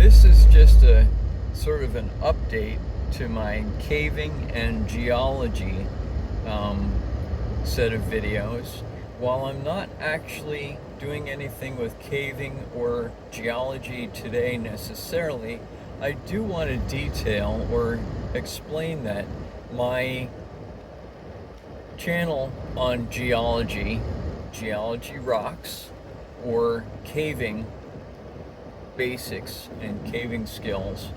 This is just a sort of an update to my caving and geology set of videos. While I'm not actually doing anything with caving or geology today necessarily, I do want to detail or explain that my channel on geology rocks, or caving basics and caving skills,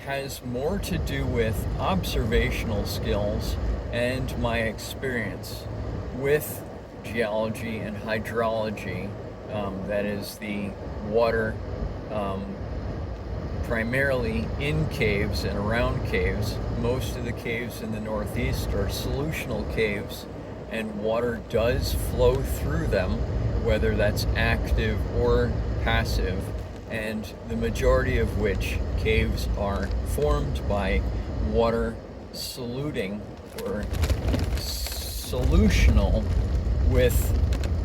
has more to do with observational skills and my experience with geology and hydrology, that is the water, primarily in caves and around caves. Most of the caves in the Northeast are solutional caves, and water does flow through them, whether that's active or passive, and the majority of which caves are formed by water soluting or solutional with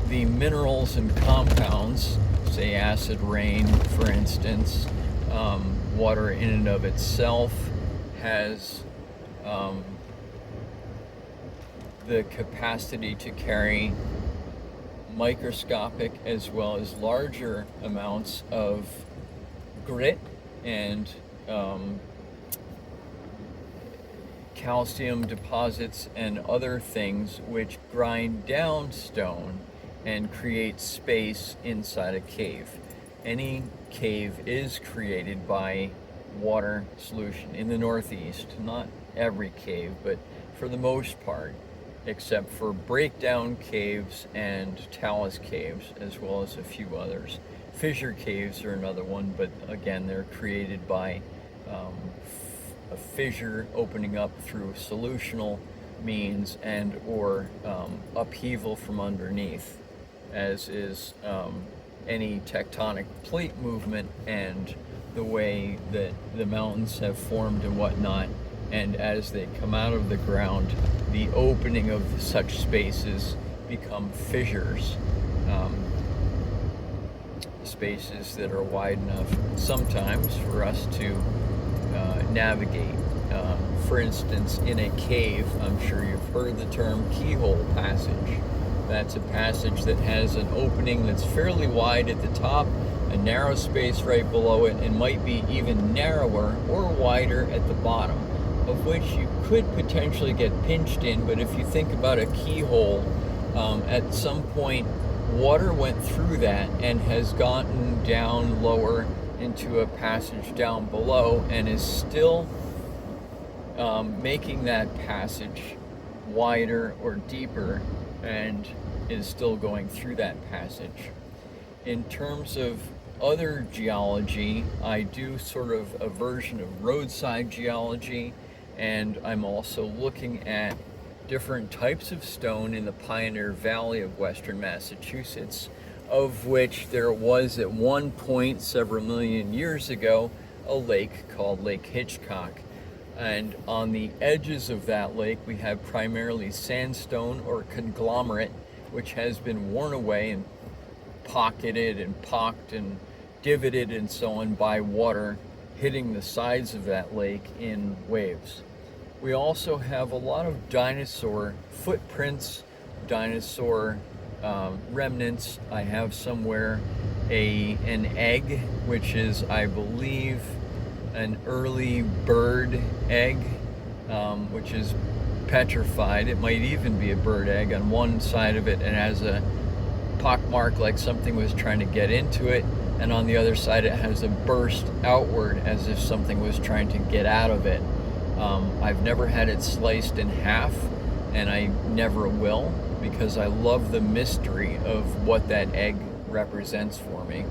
the minerals and compounds, say acid rain, for instance. Water in and of itself has the capacity to carry microscopic as well as larger amounts of grit and calcium deposits and other things which grind down stone and create space inside a cave. Any cave is created by water solution in the Northeast. Not every cave, but for the most part, except for breakdown caves and talus caves, as well as a few others. Fissure caves are another one, but again, they're created by a fissure opening up through solutional means and or upheaval from underneath, as is any tectonic plate movement and the way that the mountains have formed and whatnot. And as they come out of the ground, the opening of such spaces become fissures, spaces that are wide enough sometimes for us to navigate. For instance, in a cave, I'm sure you've heard the term keyhole passage. That's a passage that has an opening that's fairly wide at the top, a narrow space right below it, and might be even narrower or wider at the bottom, of which you could potentially get pinched in. But if you think about a keyhole, at some point water went through that and has gotten down lower into a passage down below and is still making that passage wider or deeper, and is still going through that passage. In terms of other geology, I do sort of a version of roadside geology, and I'm also looking at different types of stone in the Pioneer Valley of Western Massachusetts, of which there was at one point several million years ago a lake called Lake Hitchcock. And on the edges of that lake we have primarily sandstone or conglomerate, which has been worn away and pocketed and pocked and divoted and so on by water hitting the sides of that lake in waves. We also have a lot of dinosaur footprints, dinosaur remnants. I have somewhere an egg, which is, I believe, an early bird egg, which is petrified. It might even be a bird egg. On one side of it, it has a pockmark like something was trying to get into it, and on the other side it has a burst outward as if something was trying to get out of it. I've never had it sliced in half, and I never will, because I love the mystery of what that egg represents for me,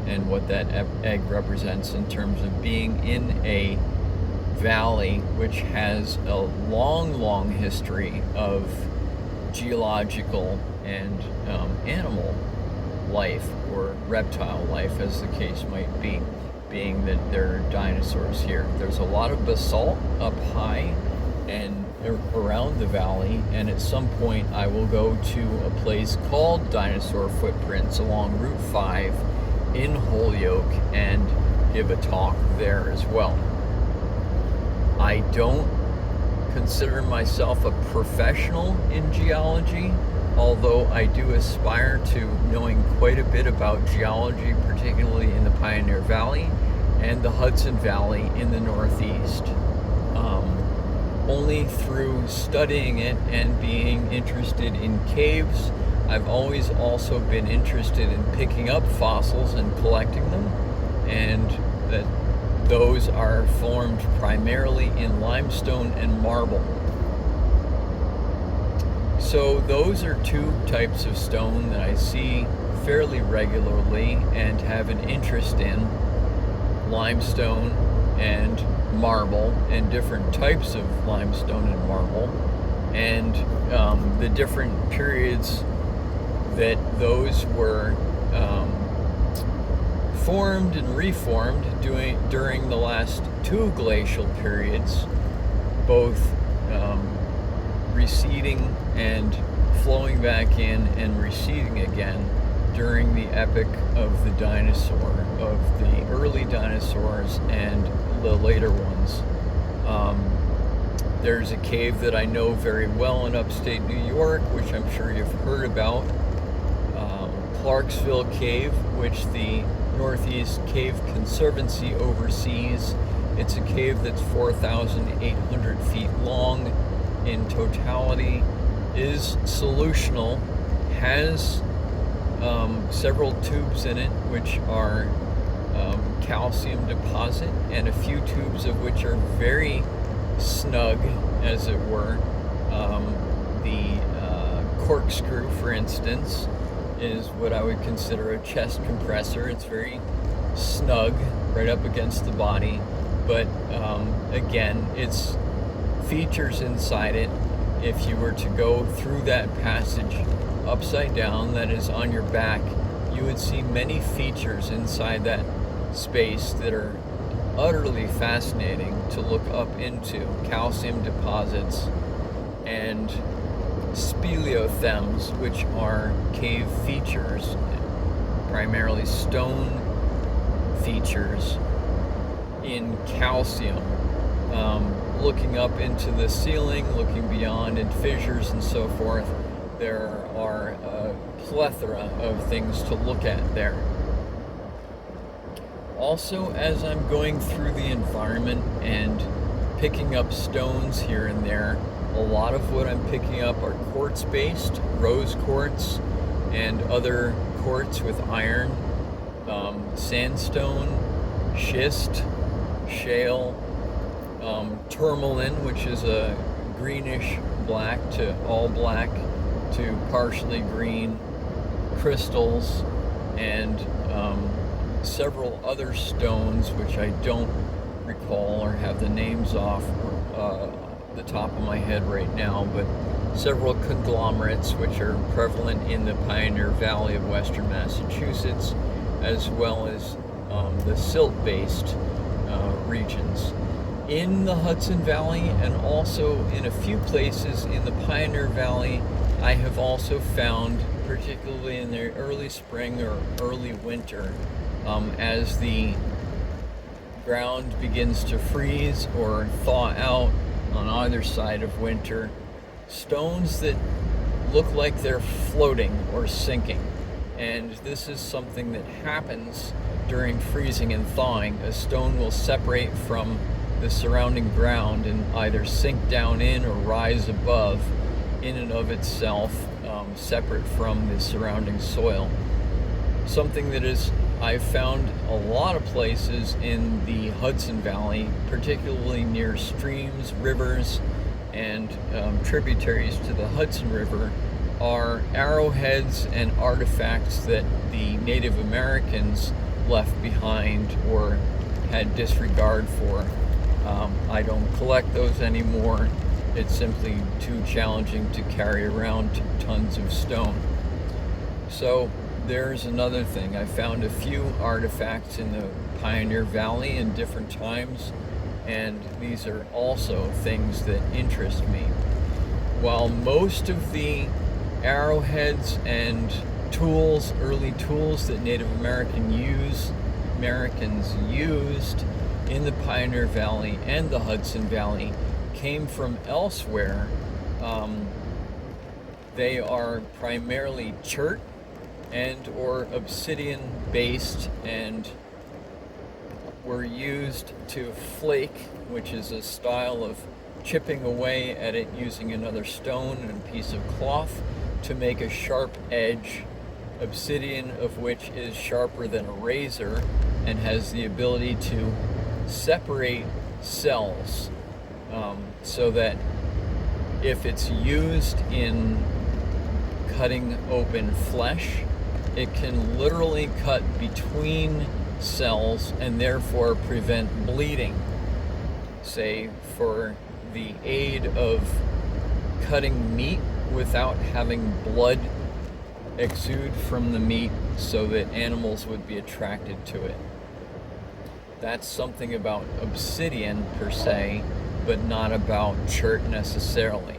and what that egg represents in terms of being in a valley which has a long history of geological and animal life, or reptile life as the case might be, being that there are dinosaurs here. There's a lot of basalt up high and around the valley, and at some point I will go to a place called Dinosaur Footprints along Route 5 in Holyoke and give a talk there as well. I don't consider myself a professional in geology, although I do aspire to knowing quite a bit about geology, particularly in the Pioneer Valley and the Hudson Valley in the Northeast. Only through studying it and being interested in caves, I've always also been interested in picking up fossils and collecting them, and that those are formed primarily in limestone and marble. So those are two types of stone that I see fairly regularly and have an interest in: limestone and marble, and different types of limestone and marble, and the different periods that those were formed and reformed during the last two glacial periods, both receding and flowing back in and receding again during the epoch of the dinosaur, of the early dinosaurs and the later ones. There's a cave that I know very well in upstate New York, which I'm sure you've heard about, Clarksville Cave, which the Northeast Cave Conservancy oversees. It's a cave that's 4,800 feet long in totality, is solutional, has several tubes in it which are calcium deposit, and a few tubes of which are very snug, as it were. The corkscrew, for instance, is what I would consider a chest compressor. It's very snug right up against the body, but again, it's features inside it. If you were to go through that passage upside down, that is on your back, you would see many features inside that space that are utterly fascinating to look up into: calcium deposits and speleothems, which are cave features, primarily stone features in calcium. Looking up into the ceiling, looking beyond in fissures and so forth, there are a plethora of things to look at there. Also, as I'm going through the environment and picking up stones here and there, a lot of what I'm picking up are quartz-based, rose quartz, and other quartz with iron, sandstone, schist, shale, tourmaline, which is a greenish black to all black to partially green, crystals, and several other stones which I don't recall or have the names off the top of my head right now, but several conglomerates which are prevalent in the Pioneer Valley of western Massachusetts, as well as the silt-based regions. In the Hudson Valley, and also in a few places in the Pioneer Valley, I have also found, particularly in the early spring or early winter, as the ground begins to freeze or thaw out on either side of winter, stones that look like they're floating or sinking. And this is something that happens during freezing and thawing. A stone will separate from the surrounding ground and either sink down in or rise above, in and of itself, separate from the surrounding soil. Something that is, I've found a lot of places in the Hudson Valley, particularly near streams, rivers, and tributaries to the Hudson River, are arrowheads and artifacts that the Native Americans left behind or had disregard for. I don't collect those anymore. It's simply too challenging to carry around tons of stone. So there's another thing. I found a few artifacts in the Pioneer Valley in different times, and these are also things that interest me. While most of the arrowheads and tools, early tools that Native American use Americans used in the Pioneer Valley and the Hudson Valley came from elsewhere. They are primarily chert and or obsidian based, and were used to flake, which is a style of chipping away at it using another stone and a piece of cloth to make a sharp edge. Obsidian, of which is sharper than a razor and has the ability to separate cells, so that if it's used in cutting open flesh, it can literally cut between cells and therefore prevent bleeding. Say, for the aid of cutting meat without having blood exude from the meat so that animals would be attracted to it. That's something about obsidian per se, but not about chert necessarily.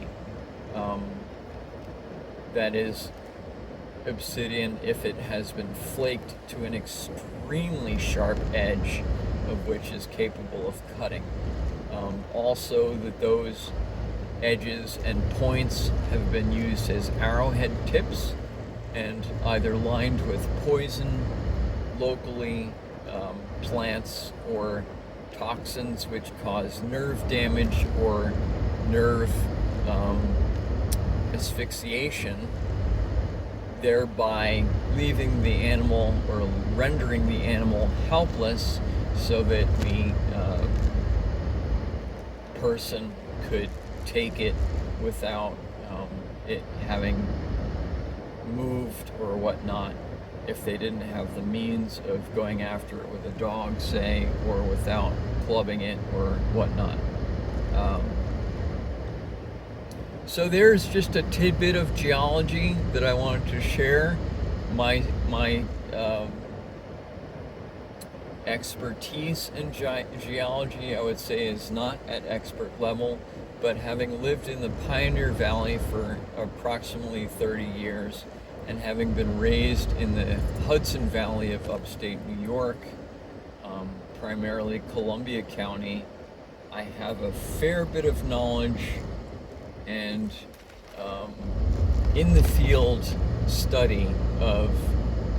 That is, obsidian, if it has been flaked to an extremely sharp edge, of which is capable of cutting. Also, that those edges and points have been used as arrowhead tips and either lined with poison, locally, plants, or toxins which cause nerve damage or nerve asphyxiation, thereby leaving the animal or rendering the animal helpless, so that the person could take it without it having moved or whatnot, if they didn't have the means of going after it with a dog, say, or without clubbing it or whatnot. So there's just a tidbit of geology that I wanted to share. My expertise in geology, I would say, is not at expert level, but having lived in the Pioneer Valley for approximately 30 years and having been raised in the Hudson Valley of upstate New York, primarily Columbia County, I have a fair bit of knowledge and in the field study of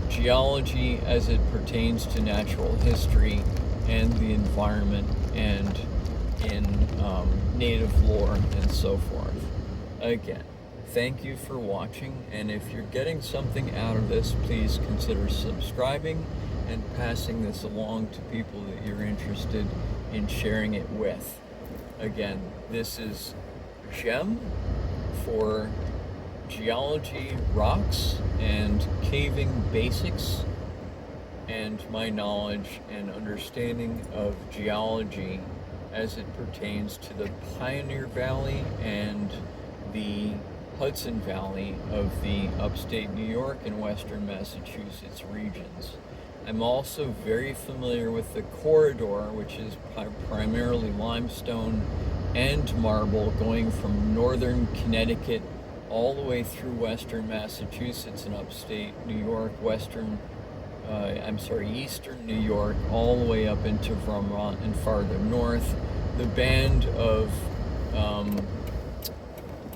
geology as it pertains to natural history and the environment and in native lore and so forth. Again, thank you for watching, and if you're getting something out of this, please consider subscribing and passing this along to people that you're interested in sharing it with. Again, this is GEM for Geology Rocks and Caving Basics, and my knowledge and understanding of geology as it pertains to the Pioneer Valley and the Hudson Valley of the upstate New York and western Massachusetts regions. I'm also very familiar with the corridor, which is primarily limestone and marble, going from northern Connecticut all the way through western Massachusetts and upstate New York, eastern New York, all the way up into Vermont and farther north. The band of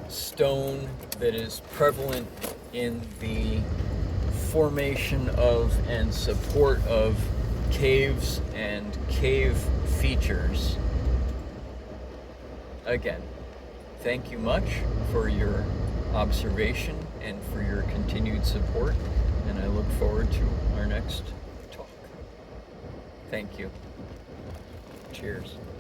stone that is prevalent in the formation of and support of caves and cave features. Again, thank you much for your observation and for your continued support, and I look forward to our next talk. Thank you. Cheers.